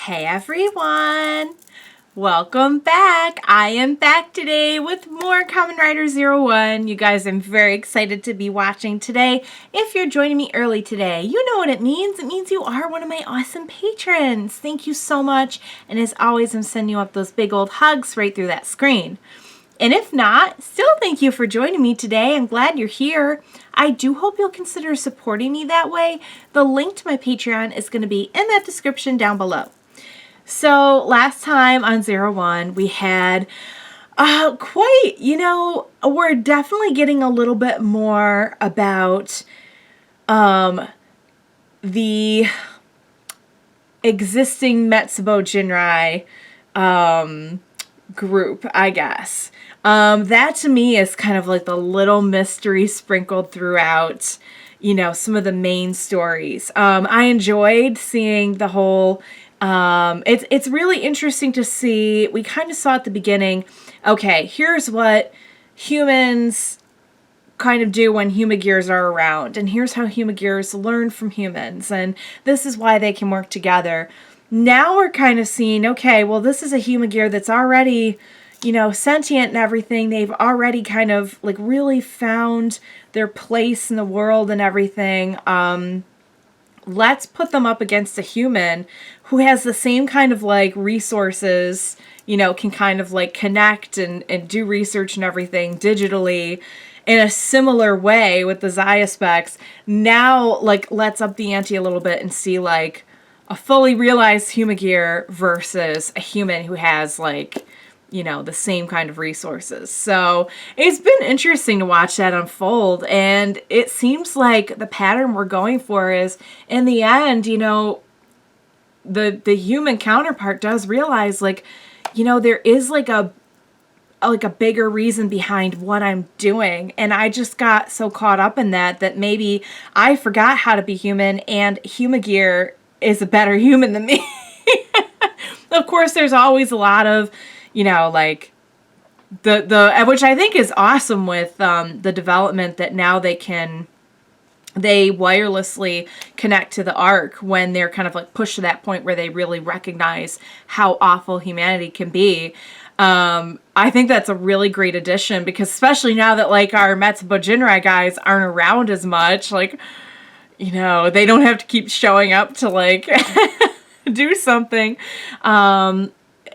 Hey everyone! Welcome back! I am back today with more Kamen Rider Zero One. You guys, I'm very excited to be watching today. If you're joining me early today, you know what it means. It means you are one of my awesome patrons. Thank you so much. And as always, I'm sending you up those big old hugs right through that screen. And if not, still thank you for joining me today. I'm glad you're here. I do hope you'll consider supporting me that way. The link to my Patreon is going to be in that description down below. So last time on Zero One, we had we're definitely getting a little bit more about the existing Metsubo Jinrai group, I guess. That to me is kind of like the little mystery sprinkled throughout, some of the main stories. I enjoyed seeing the whole, it's really interesting to see. We kind of saw at the beginning, okay, here's what humans kind of do when Humagears are around, and here's how Humagears learn from humans, and this is why they can work together. Now we're kind of seeing, okay, well, this is a Humagear that's already, sentient and everything. They've already kind of like really found their place in the world and everything. Let's put them up against a human who has the same kind of like resources, can kind of like connect and do research and everything digitally in a similar way with the Zaya specs. Now, like, let's up the ante a little bit and see like a fully realized Humagear versus a human who has like, the same kind of resources. So it's been interesting to watch that unfold. And it seems like the pattern we're going for is, in the end, the human counterpart does realize, like, there is like a bigger reason behind what I'm doing. And I just got so caught up in that maybe I forgot how to be human, and Humagear is a better human than me. Of course, there's always a lot of, like the which I think is awesome with the development that now they wirelessly connect to the Ark when they're kind of like pushed to that point where they really recognize how awful humanity can be. I think that's a really great addition, because especially now that like our Metsubo Jinrai guys aren't around as much, like, they don't have to keep showing up to like do something.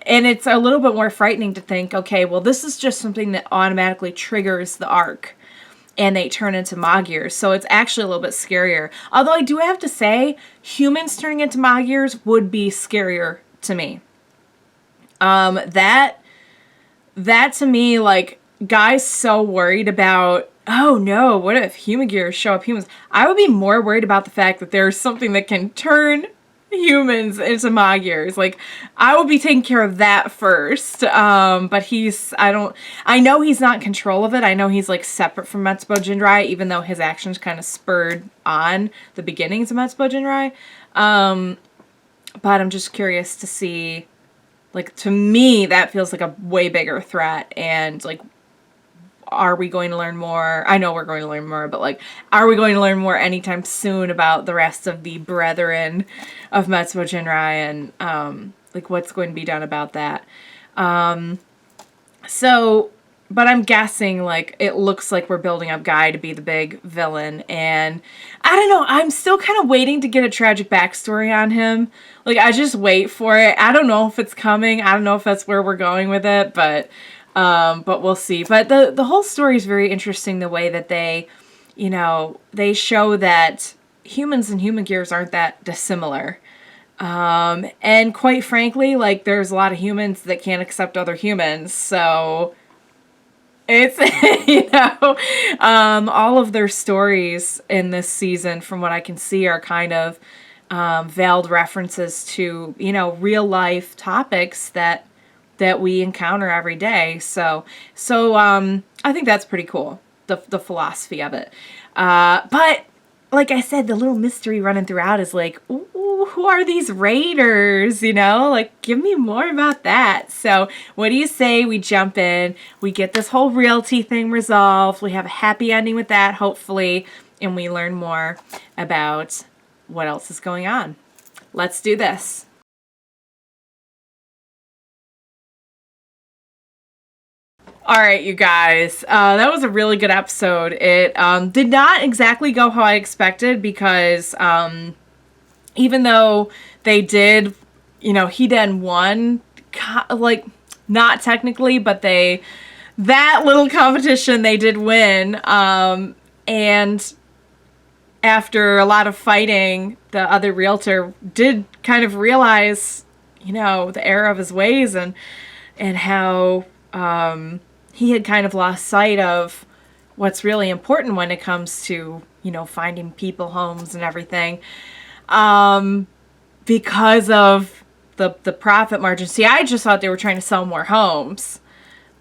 And it's a little bit more frightening to think, okay, well, this is just something that automatically triggers the Ark and they turn into Magirs. So it's actually a little bit scarier. Although I do have to say, humans turning into Magirs would be scarier to me. That to me, like, guys so worried about, oh no, what if Humagears show up humans? I would be more worried about the fact that there's something that can turn humans into Magirs. Like, I would be taking care of that first. But I know he's not in control of it. I know he's like separate from Metsubo Jinrai, even though his actions kind of spurred on the beginnings of Metsubo Jinrai. But I'm just curious to see, like, to me, that feels like a way bigger threat. And like, are we going to learn more? I know we're going to learn more, but like, are we going to learn more anytime soon about the rest of the brethren of Metsubo Jinrai, and like what's going to be done about that? But I'm guessing like it looks like we're building up Guy to be the big villain, and I don't know, I'm still kind of waiting to get a tragic backstory on him. Like, I just wait for it. I don't know if it's coming. I don't know if that's where we're going with it, but we'll see. But the whole story is very interesting, the way that they show that humans and Humagears aren't that dissimilar. And quite frankly, like, there's a lot of humans that can't accept other humans. So it's, all of their stories in this season, from what I can see, are kind of veiled references to, real life topics that we encounter every day. So I think that's pretty cool, the philosophy of it. But like I said, the little mystery running throughout is like, ooh, who are these raiders? Like, give me more about that. So what do you say we jump in, we get this whole realty thing resolved, we have a happy ending with that, hopefully, and we learn more about what else is going on. Let's do this. All right, you guys. That was a really good episode. It did not exactly go how I expected because even though they did, Hiden won, like, not technically, but that little competition they did win. And after a lot of fighting, the other realtor did kind of realize, the error of his ways and how he had kind of lost sight of what's really important when it comes to, finding people homes and everything. Because of the profit margin. See, I just thought they were trying to sell more homes,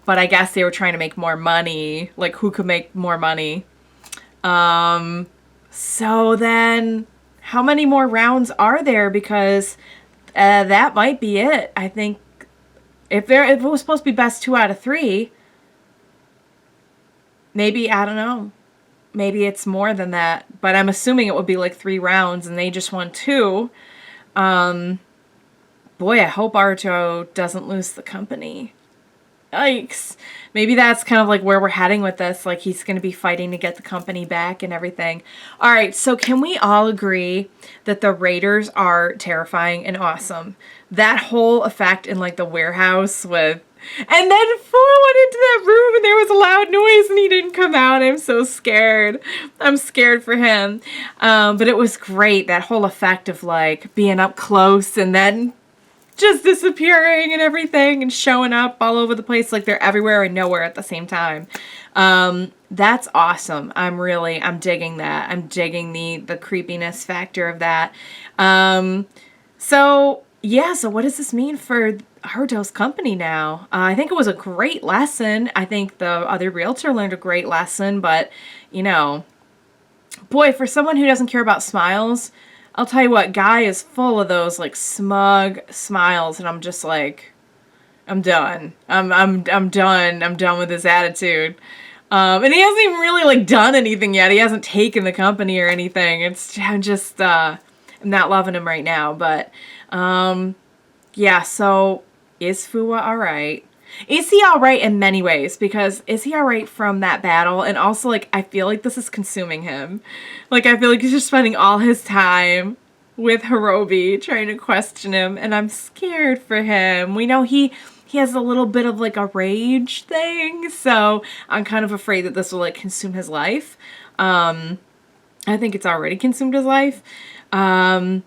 but I guess they were trying to make more money. Like, who could make more money? So then, how many more rounds are there? Because that might be it. I think if it was supposed to be best 2 out of 3, maybe, I don't know. Maybe it's more than that, but I'm assuming it would be like 3 rounds, and they just won 2. Boy, I hope Aruto doesn't lose the company. Yikes. Maybe that's kind of like where we're heading with this. Like, he's going to be fighting to get the company back and everything. All right, so can we all agree that the Raiders are terrifying and awesome? That whole effect in, like, the warehouse with... And then Fuwa went into that room and there was a loud noise and he didn't come out. I'm so scared. I'm scared for him. But it was great. That whole effect of, like, being up close and then just disappearing and everything and showing up all over the place. Like, they're everywhere and nowhere at the same time. That's awesome. I'm digging that. I'm digging the creepiness factor of that. So what does this mean for Haruto's company now? I think it was a great lesson. I think the other realtor learned a great lesson, but, boy, for someone who doesn't care about smiles, I'll tell you what, Guy is full of those, like, smug smiles, and I'm just like, I'm done. I'm done. I'm done with this attitude. And he hasn't even really, like, done anything yet. He hasn't taken the company or anything. I'm not loving him right now, but, so is Fuwa alright? Is he alright in many ways? Because is he alright from that battle? And also, like, I feel like this is consuming him. Like, I feel like he's just spending all his time with Hirobi trying to question him, and I'm scared for him. We know he has a little bit of, like, a rage thing, so I'm kind of afraid that this will, like, consume his life. I think it's already consumed his life. And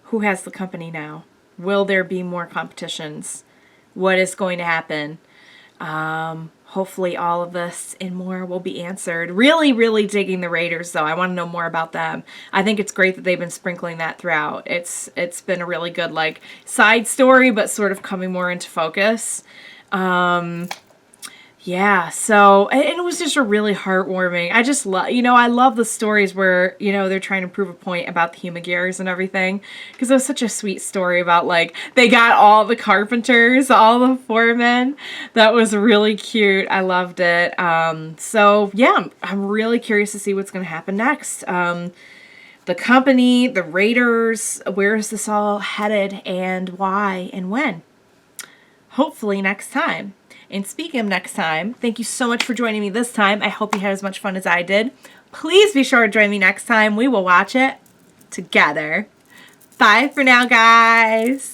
who has the company now? Will there be more competitions? What is going to happen? Hopefully all of this and more will be answered. Really, really digging the Raiders, though. I want to know more about them. I think it's great that they've been sprinkling that throughout. It's been a really good, like, side story, but sort of coming more into focus. So, and it was just a really heartwarming. I just love, I love the stories where, they're trying to prove a point about the Humagears and everything. Because it was such a sweet story about, like, they got all the carpenters, all the foremen. That was really cute. I loved it. I'm really curious to see what's going to happen next. The company, the Raiders, where is this all headed and why and when? Hopefully next time. And speaking of next time, thank you so much for joining me this time. I hope you had as much fun as I did. Please be sure to join me next time. We will watch it together. Bye for now, guys.